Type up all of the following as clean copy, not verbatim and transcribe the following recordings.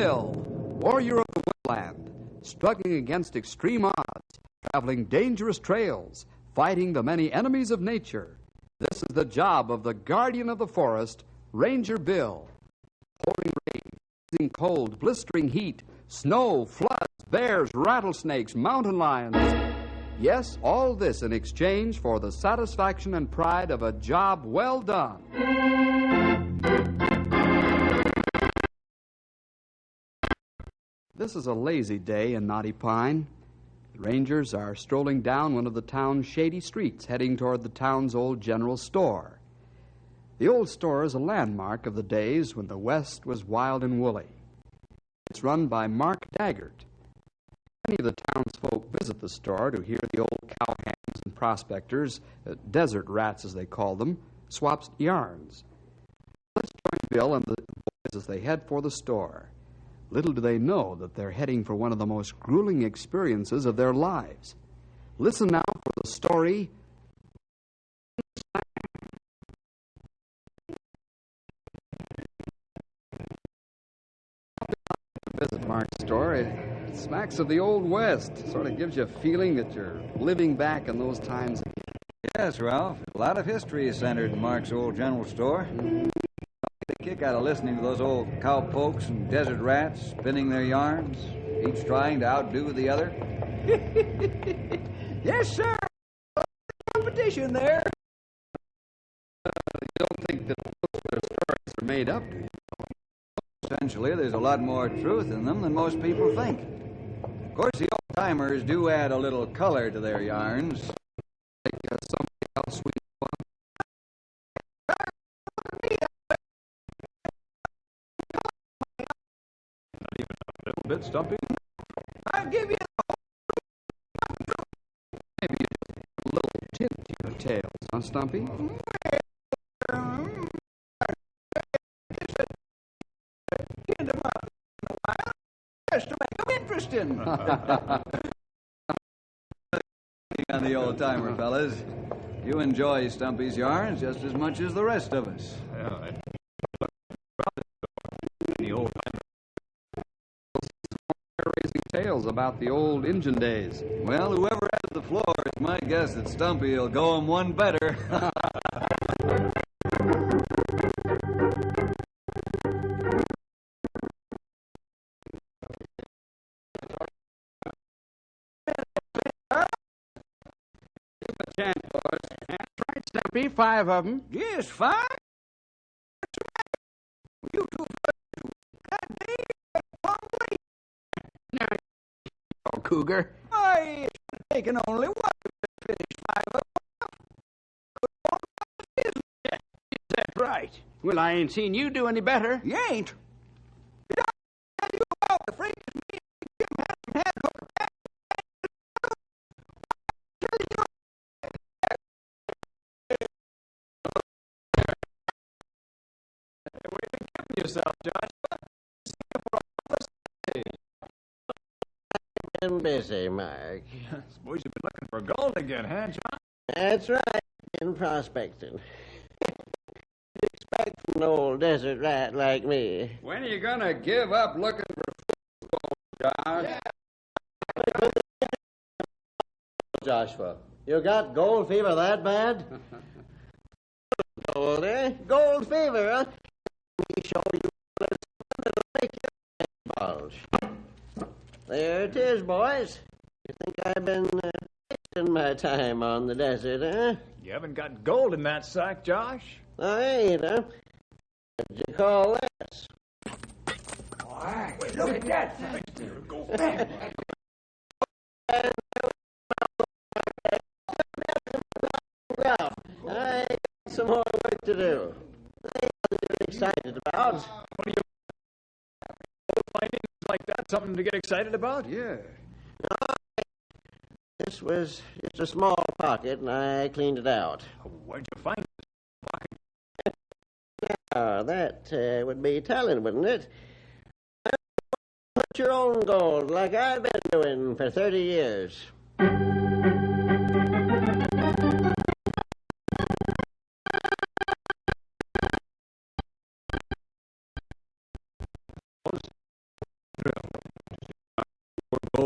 Bill, warrior of the woodland, struggling against extreme odds, traveling dangerous trails, fighting the many enemies of nature. This is the job of the guardian of the forest, Ranger Bill. Pouring rain, freezing cold, blistering heat, snow, floods, bears, rattlesnakes, mountain lions. Yes, all this in exchange for the satisfaction and pride of a job well done. This is a lazy day in Knotty Pine. The Rangers are strolling down one of the town's shady streets, heading toward the town's old general store. The old store is a landmark of the days when the West was wild and woolly. It's run by Mark Daggart. Many of the townsfolk visit the store to hear the old cowhands and prospectors, desert rats as they call them, swap yarns. Let's join Bill and the boys as they head for the store. Little do they know that they're heading for one of the most grueling experiences of their lives. Listen now for the story. Visit Mark's store. It smacks of the Old West. Sort of gives you a feeling that you're living back in those times. Yes, Ralph. A lot of history is centered in Mark's old general store. I get a kick out of listening to those old cowpokes and desert rats spinning their yarns, each trying to outdo the other. Yes, sir. Competition there. You don't think that most of their stories are made up, do you? Essentially, there's a lot more truth in them than most people think. Of course, the old-timers do add a little color to their yarns. Like something else we A little bit, Stumpy. I'll give you maybe just a little tint to your tales, huh, Stumpy? just to make them interesting. On the old-timer, fellas. You enjoy Stumpy's yarns just as much as the rest of us. Yeah, the old Raising tales about the old Injun days. Well, whoever has the floor, it's my guess that Stumpy will go 'em one better. Chance, boys. That's right, Stumpy. 5 of them. Yes, 5. You two Oh, Cougar. I it's taken only one to finish 5 of them. That's right. Well, I ain't seen you do any better. You ain't. Did I tell you about the freak me and Jim had some hand hooker back? Yourself, Josh. Been busy, Mark. Suppose you've been looking for gold again, huh, John? That's right. Been prospecting. Expect from an old desert rat like me. When are you gonna give up looking for gold, Josh? Joshua, you got gold fever that bad? Gold, eh? Gold fever, huh? Let me show you something that'll make your head bulge. There it is, boys. You think I've been wasting my time on the desert, huh? You haven't got gold in that sack, Josh. I ain't, huh? What'd you call this? Wait, look at that. Go back. I got some more work to do. I ain't nothing to be excited about. What do you findings like that something to get excited about? Yeah. This was just a small pocket, and I cleaned it out. Where'd you find it? That would be telling, wouldn't it? Put your own gold like I've been doing for 30 years.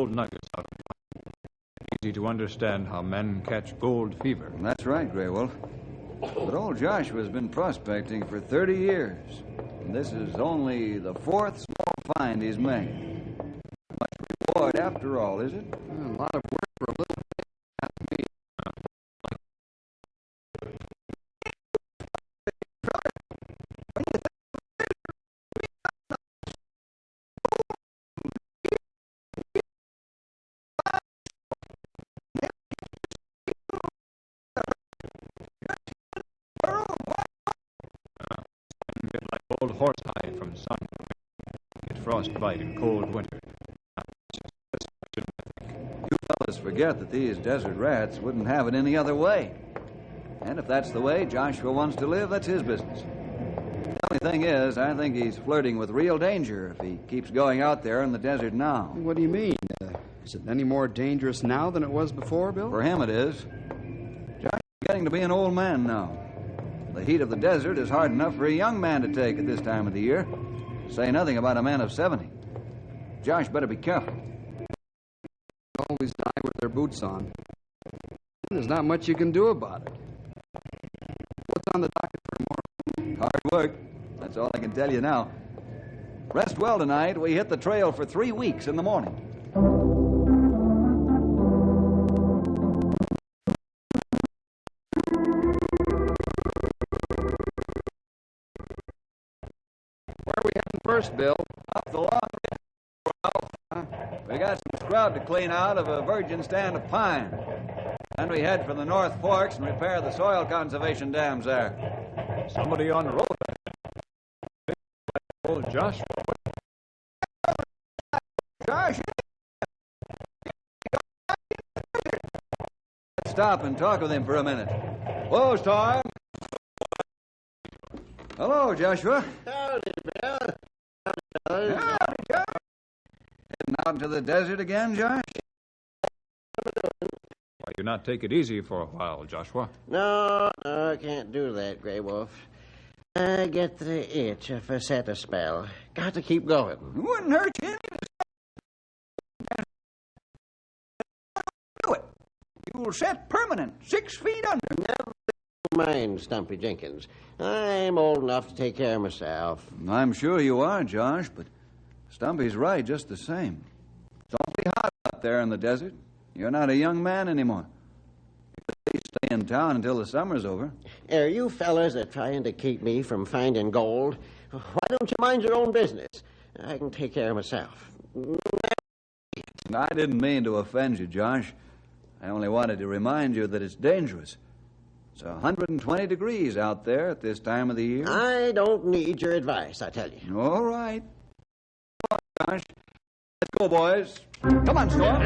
gold nuggets out of mine. Easy to understand how men catch gold fever. That's right, Grey Wolf. But old Joshua's been prospecting for 30 years. And this is only the fourth small find he's made. Much reward after all, is it? A lot of work for a little bit. Not me. Get like old horsehide from sun. Get frostbite in cold winter. You fellas forget that these desert rats wouldn't have it any other way. And if that's the way Joshua wants to live, that's his business. The only thing is, I think he's flirting with real danger if he keeps going out there in the desert now. What do you mean? Is it any more dangerous now than it was before, Bill? For him, it is. Joshua's getting to be an old man now. The heat of the desert is hard enough for a young man to take at this time of the year. Say nothing about a man of 70. Josh better be careful. Always die with their boots on. There's not much you can do about it. What's on the docket for tomorrow? Hard work. That's all I can tell you now. Rest well tonight. We hit the trail for 3 weeks in the morning. Where are we heading first, Bill? Up the long ridge. We got some scrub to clean out of a virgin stand of pine. Then we head for the North Forks and repair the soil conservation dams there. Somebody on the road. Old Joshua. Josh! Let's stop and talk with him for a minute. Close time. Hello, Joshua. Howdy, Bill. Howdy, Josh. Heading out into the desert again, Josh? Why, you not take it easy for a while, Joshua? No, I can't do that, Grey Wolf. I get the itch if I set a spell. Got to keep going. It wouldn't hurt you any to do it. You'll set permanent, 6 feet under. Never mind, Stumpy Jenkins. I'm old enough to take care of myself. I'm sure you are, Josh, but Stumpy's right just the same. It's awfully hot out there in the desert. You're not a young man anymore. You could at least stay in town until the summer's over. Are you fellas trying to keep me from finding gold? Why don't you mind your own business? I can take care of myself. I didn't mean to offend you, Josh. I only wanted to remind you that it's dangerous. It's 120 degrees out there at this time of the year. I don't need your advice, I tell you. All right. Come on, Josh. Let's go, boys. Come on, Storm.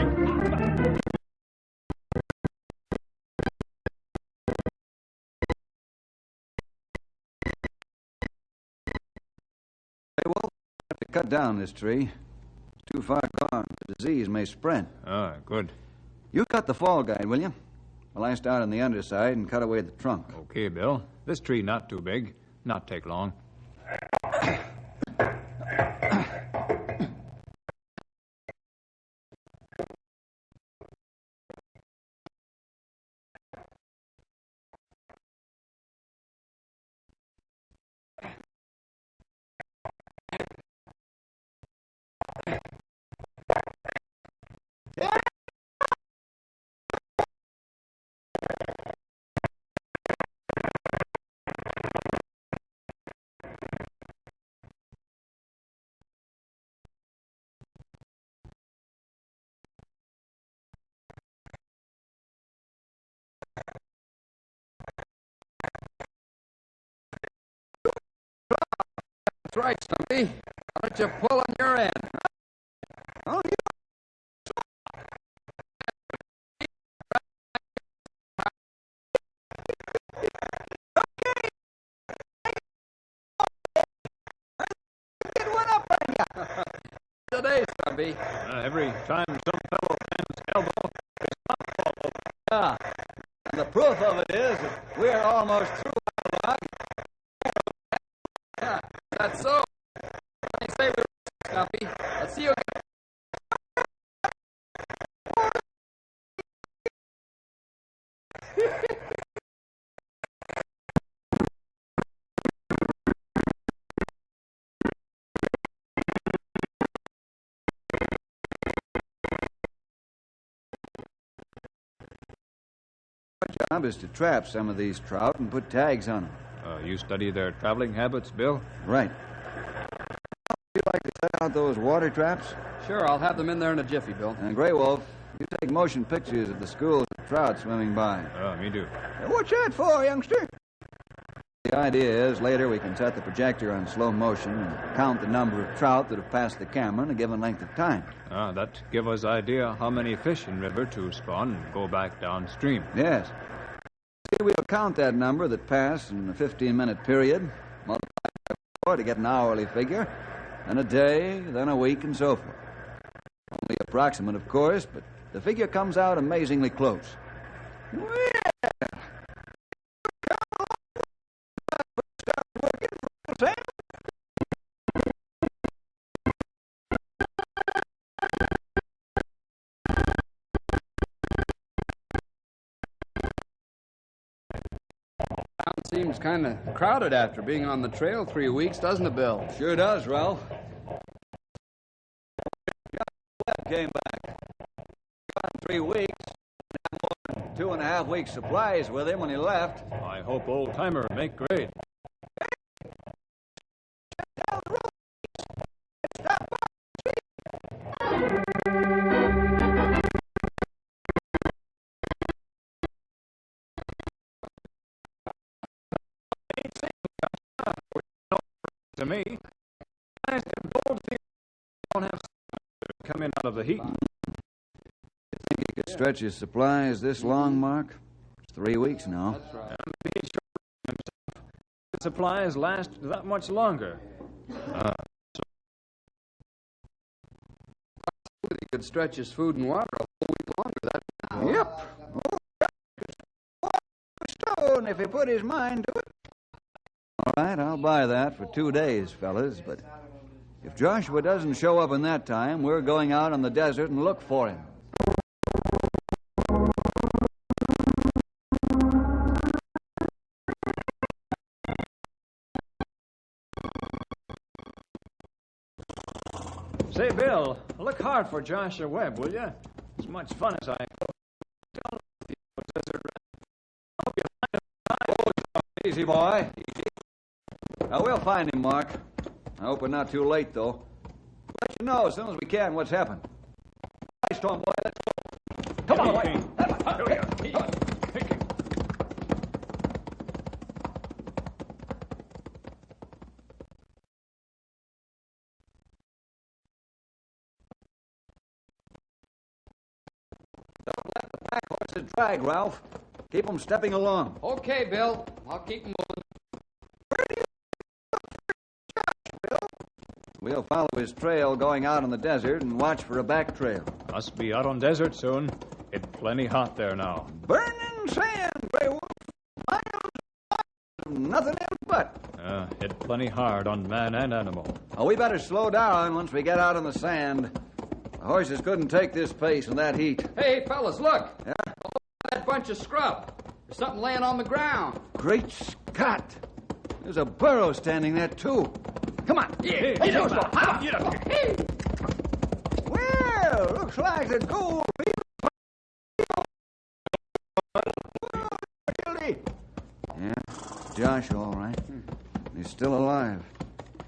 Hey, well, we have to cut down this tree. It's too far gone. The disease may spread. Ah, good. You cut the fall guide, will you? Well, I start on the underside and cut away the trunk. Okay, Bill. This tree not too big. Not take long. That's right, Stumpy. Why don't you pull on your end? Oh, you Today, Stumpy. Every time some fellow bends elbow, his mouth falls open. Yeah. And the proof of it is that we're almost through our log. Yeah, that's so. I say we're Stumpy. Let's see you again. job is to trap some of these trout and put tags on them. You study their traveling habits, Bill? Right. Would you like to set out those water traps? Sure, I'll have them in there in a jiffy, Bill. And Grey Wolf, you take motion pictures of the schools of trout swimming by. Me do. What's that for, youngster? The idea is later we can set the projector on slow motion and count the number of trout that have passed the camera in a given length of time. That give us idea how many fish in river to spawn and go back downstream. Yes. See, we'll count that number that passed in a 15-minute period, multiply by 4 to get an hourly figure, then a day, then a week, and so forth. Only approximate, of course, but the figure comes out amazingly close. Well, Sam? Town seems kind of crowded after being on the trail 3 weeks, doesn't it, Bill? Sure does, Ralph. Webb came back. Gone 3 weeks. Had more than 2.5 weeks' supplies with him when he left. I hope old timer make great. To me, I don't have coming out of the heat. You think he could stretch his supplies this long, Mark? It's 3 weeks now. That's right. The supplies last that much longer. He could stretch his food and water a whole week longer. Yep. Stone if he put his mind to it. All right, I'll buy that for 2 days, fellas, but if Joshua doesn't show up in that time, we're going out on the desert and look for him. Say, Bill, look hard for Joshua Webb, will you? As much fun as I... Easy, boy. Easy. Now, we'll find him, Mark. I hope we're not too late, though. We'll let you know as soon as we can what's happened. Right, Storm Boy, let's go. Come on, boy. Here we are. Don't let the pack horses drag, Ralph. Keep them stepping along. Okay, Bill. I'll keep moving. We'll follow his trail going out in the desert and watch for a back trail. Must be out on desert soon. It's plenty hot there now. Burning sand, Grey Wolf. Miles, nothing else but. Hit plenty hard on man and animal. Oh, we better slow down once we get out on the sand. The horses couldn't take this pace in that heat. Hey, fellas, look. Yeah? That bunch of scrub. There's something laying on the ground. Great Scott! There's a burro standing there, too. Come on. Hey, get up here. Well, looks like the gold Yeah, Josh, all right. He's still alive.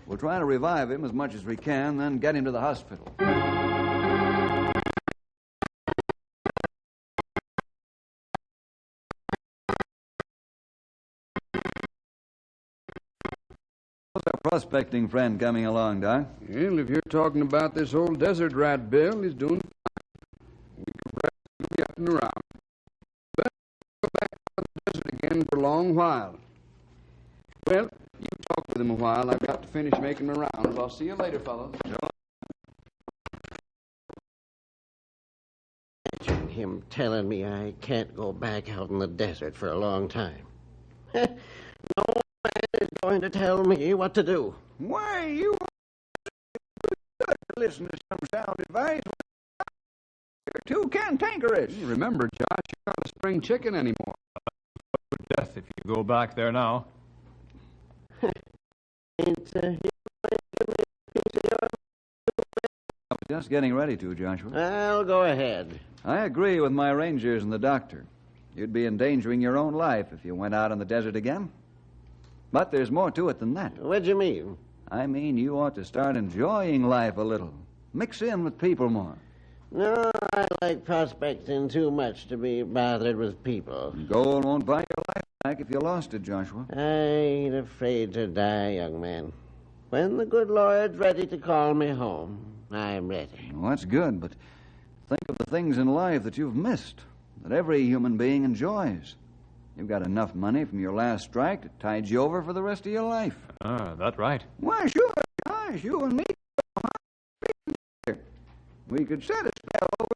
We'll try to revive him as much as we can, then get him to the hospital. How's our prospecting friend coming along, Doc? Well, if you're talking about this old desert rat, Bill, he's doing fine. We could perhaps be up and around. But we'll go back to the desert again for a long while. Well, you talk with him a while. I've got to finish making my rounds. I'll see you later, fellas. Imagine him telling me I can't go back out in the desert for a long time. No man is going to tell me what to do. Why, you good to listen to some sound advice. You're too cantankerous. Remember, Josh, you're not a spring chicken anymore. Death if you go back there now. Ain't I was just getting ready to, Joshua. I'll go ahead. I agree with my rangers and the doctor. You'd be endangering your own life if you went out in the desert again. But there's more to it than that. What do you mean? I mean, you ought to start enjoying life a little. Mix in with people more. No, I like prospecting too much to be bothered with people. Gold won't buy your life back if you lost it, Joshua. I ain't afraid to die, young man. When the good Lord's ready to call me home, I'm ready. Well, that's good, but think of the things in life that you've missed, that every human being enjoys. You've got enough money from your last strike to tide you over for the rest of your life. That's right. Why, sure, Josh, you and me. We could set a spell over.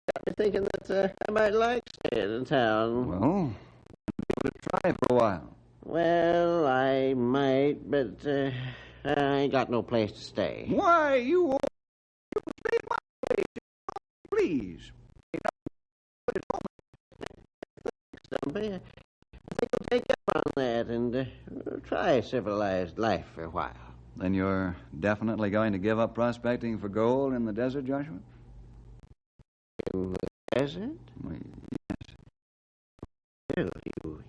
Got me thinking that I might like staying in town. Well, give it a try for a while. Well, I might, but I ain't got no place to stay. Why, you stay my place, please. Stumpy, I think I'll take up on that and try civilized life for a while. Then you're definitely going to give up prospecting for gold in the desert, Joshua? In the desert? Well, Well,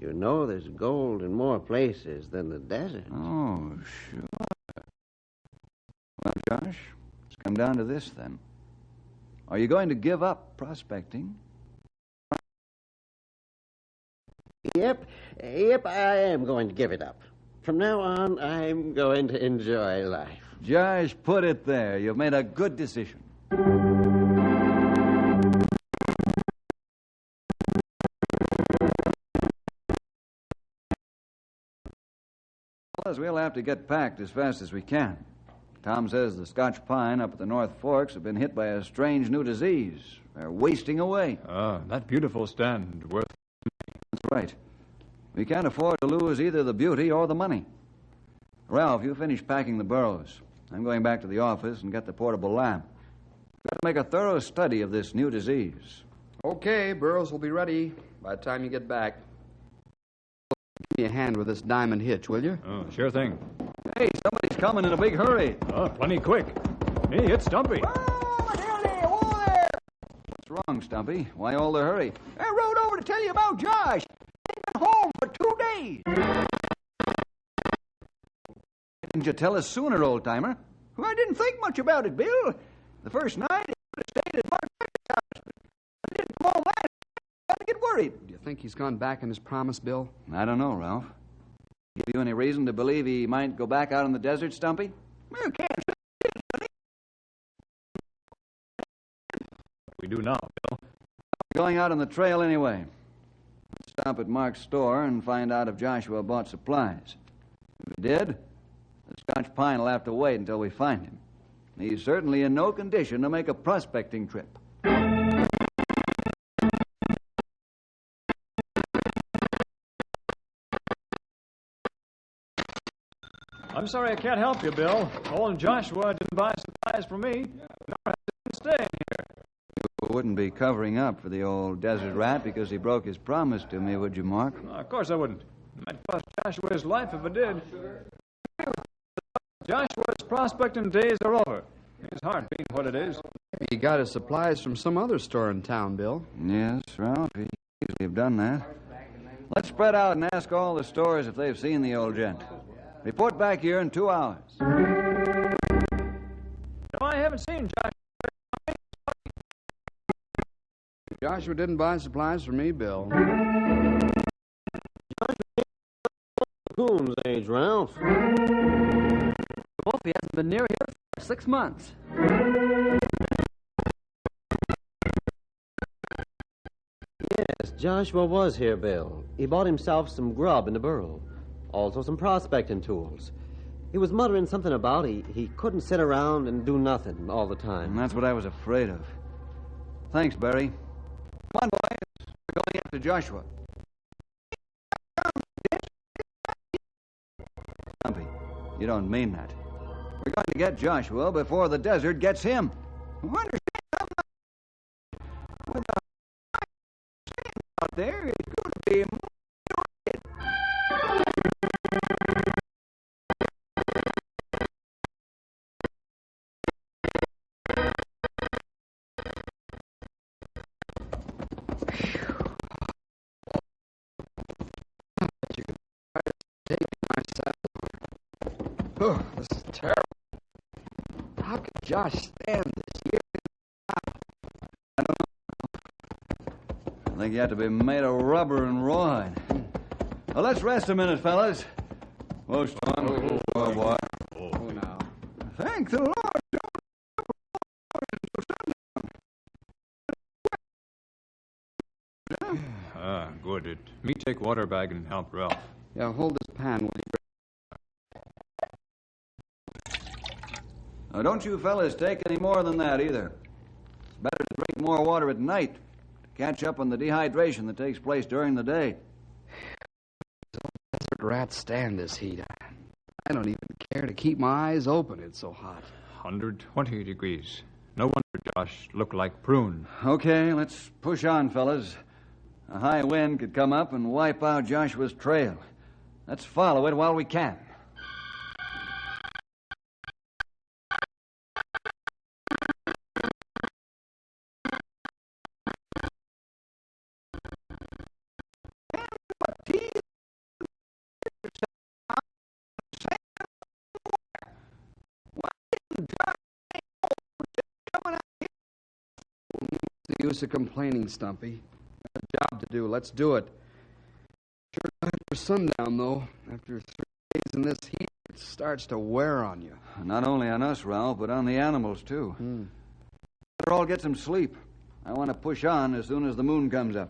you know there's gold in more places than the desert. oh, sure. Well, Josh, it's come down to this, then. Are you going to give up prospecting? Yep, I am going to give it up. From now on, I'm going to enjoy life. Josh, put it there. You've made a good decision. Fellas, we'll have to get packed as fast as we can. Tom says the Scotch pine up at the North Forks have been hit by a strange new disease. They're wasting away. That beautiful stand worth. That's right. We can't afford to lose either the beauty or the money. Ralph, you finish packing the burros. I'm going back to the office and get the portable lamp. We've got to make a thorough study of this new disease. Okay, burros will be ready by the time you get back. Give me a hand with this diamond hitch, will you? Oh, sure thing. Hey, somebody's coming in a big hurry. Plenty quick. Hey, it's Stumpy. What's wrong, Stumpy? Why all the hurry? I rode over to tell you about Josh. He's been home for 2 days. Didn't you tell us sooner, old-timer? Well, I didn't think much about it, Bill. The first night, I would have stayed at Mark's house, but I didn't come home last night. I get worried. Do you think he's gone back on his promise, Bill? I don't know, Ralph. Give you any reason to believe he might go back out in the desert, Stumpy? Well, can't say. We do now, Bill. Going out on the trail anyway. Let's stop at Mark's store and find out if Joshua bought supplies. If he did, the Scotch pine will have to wait until we find him. He's certainly in no condition to make a prospecting trip. I'm sorry I can't help you, Bill. Old Joshua didn't buy supplies for me, nor has he been staying here. You wouldn't be covering up for the old desert rat because he broke his promise to me, would you, Mark? Of course I wouldn't. It might cost Joshua his life if I did. Joshua's prospecting days are over. His heart being what it is. He got his supplies from some other store in town, Bill. Yes, Ralph, he easily have done that. Let's spread out and ask all the stores if they've seen the old gent. Report back here in 2 hours. No, I haven't seen Joshua. Joshua didn't buy supplies for me, Bill. Coon's age, Ralph. Wolfie hasn't been near here for 6 months. Yes, Joshua was here, Bill. He bought himself some grub in the burrow. Also some prospecting tools. He was muttering something about he couldn't sit around and do nothing all the time. And that's what I was afraid of. Thanks, Barry. Come on, boys. We're going after Joshua. Stumpy, you don't mean that. We're going to get Joshua before the desert gets him. Understand? With the out there, it's going to be Oh, this is terrible. How could Josh stand this year? I think you have to be made of rubber and rawhide. Well, let's rest a minute, fellas. Oh, Storm. Oh, boy. Oh, now. Thank the Lord. Good. Me take water bag and help Ralph. Yeah, hold this pan, will you? Now, don't you fellas take any more than that, either. It's better to drink more water at night to catch up on the dehydration that takes place during the day. Desert rats stand this heat. I don't even care to keep my eyes open. It's so hot. 120 degrees. No wonder Josh looked like prune. Okay, let's push on, fellas. A high wind could come up and wipe out Joshua's trail. Let's follow it while we can. What's the use of complaining, Stumpy? Got a job to do. Let's do it. Sure time for sundown, though. After 3 days in this heat, it starts to wear on you. Not only on us, Ralph, but on the animals, too. Better all get some sleep. I want to push on as soon as the moon comes up.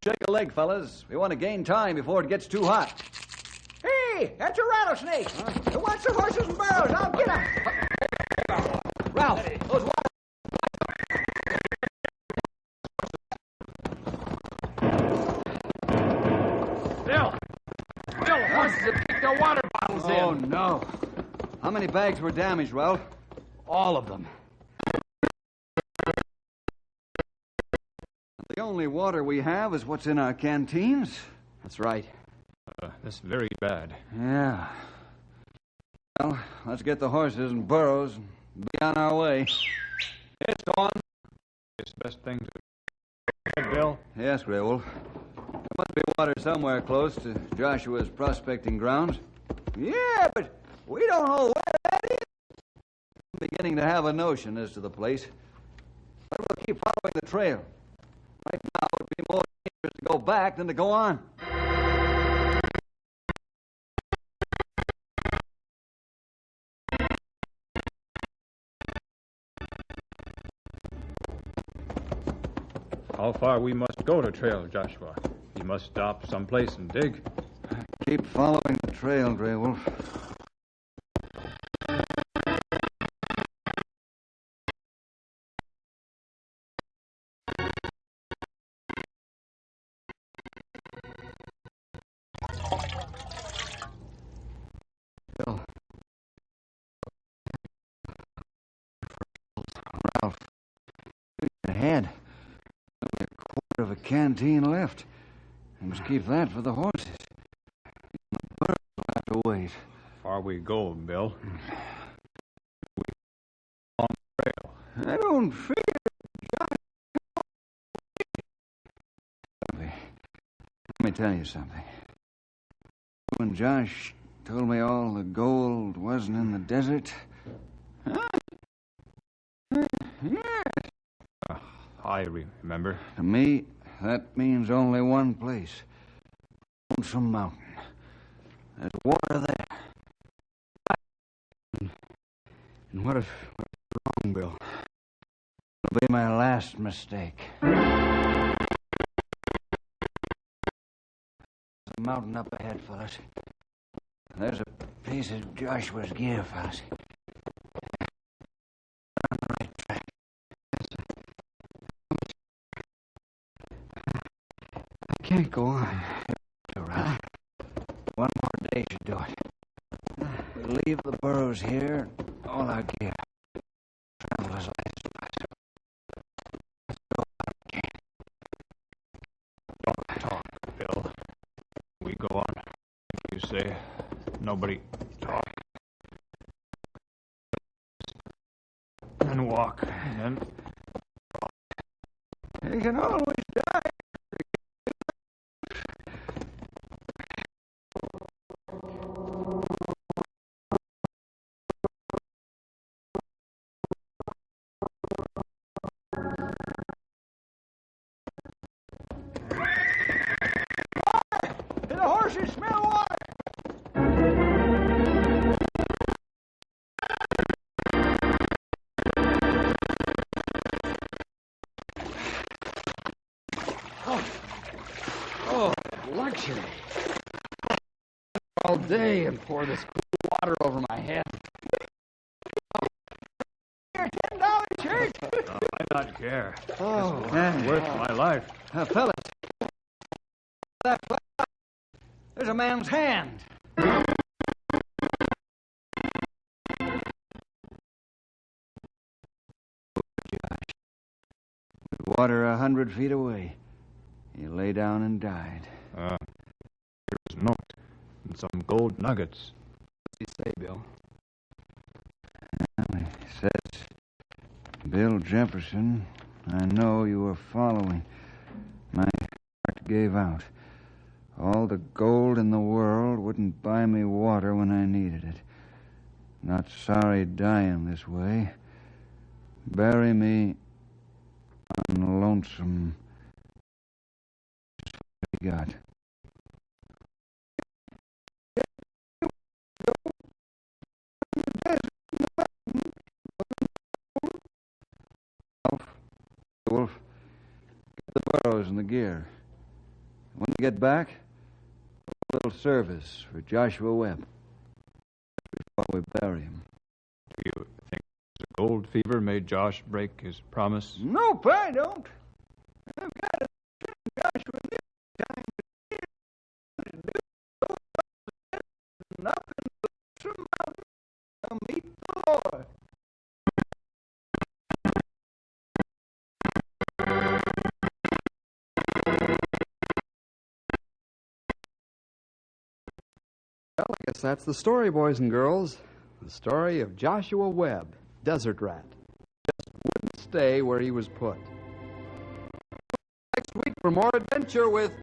Shake a leg, fellas. We want to gain time before it gets too hot. Hey, that's a rattlesnake. It wants the horses and burros. I'll get him. Ralph, those Bill, the horses have kicked their water bottles Oh, in. no. How many bags were damaged, Ralph? All of them. The only water we have is what's in our canteens. That's right. That's very bad. Yeah. Well, let's get the horses and burros and be on our way. It's on. It's the best thing to... Hey, Bill. Yes, Grey Wolf. There must be water somewhere close to Joshua's prospecting grounds. Yeah, but we don't know where that is. I'm beginning to have a notion as to the place. But we'll keep following the trail. Right now, it would be more dangerous to go back than to go on. How far we must go to trail Joshua? He must stop someplace and dig. Keep following the trail, Grey Wolf. Bill. Ralph, ahead. Only a quarter of a canteen left. I must keep that for the horses. The birds will have to wait. Far we go, Bill. I don't fear. Let me tell you something. When Josh told me all the gold wasn't in the desert, I remember. to me, that means only one place. Lonesome Mountain. There's water there. And what if wrong, Bill? It'll be my last mistake. The mountain up ahead, fellas. There's a piece of Joshua's gear, fellas. We're on the right track. I can't go on. You're right. One more day should do it. We leave the burros here, all our gear. Travel as light as possible. Let's go out again. Don't talk, Bill. We go on. Like you say, nobody talk. and walk. And You can always die. The horses smell water. Oh, luxury. All day and pour this cool water over my head. Your $10 shirt. I not care. Oh, Worth my life. Fellas, that flat, there's a man's hand. With water 100 feet away, he lay down and died. Here's a note and some gold nuggets. what's he say, Bill? He says, Bill Jefferson, I know you were following. My heart gave out. All the gold in the world wouldn't buy me water when I needed it. Not sorry dying this way. Bury me on lonesome. Just what you got. Wolf, get the burros and the gear. When you get back, a little service for Joshua Webb before we bury him. Do you think the gold fever made Josh break his promise? Nope, I don't. I've got a Joshua this time to do up in the mountain. I'll meet the Lord. Well, I guess that's the story, boys and girls. The story of Joshua Webb, desert rat. Just wouldn't stay where he was put. Next week for more adventure with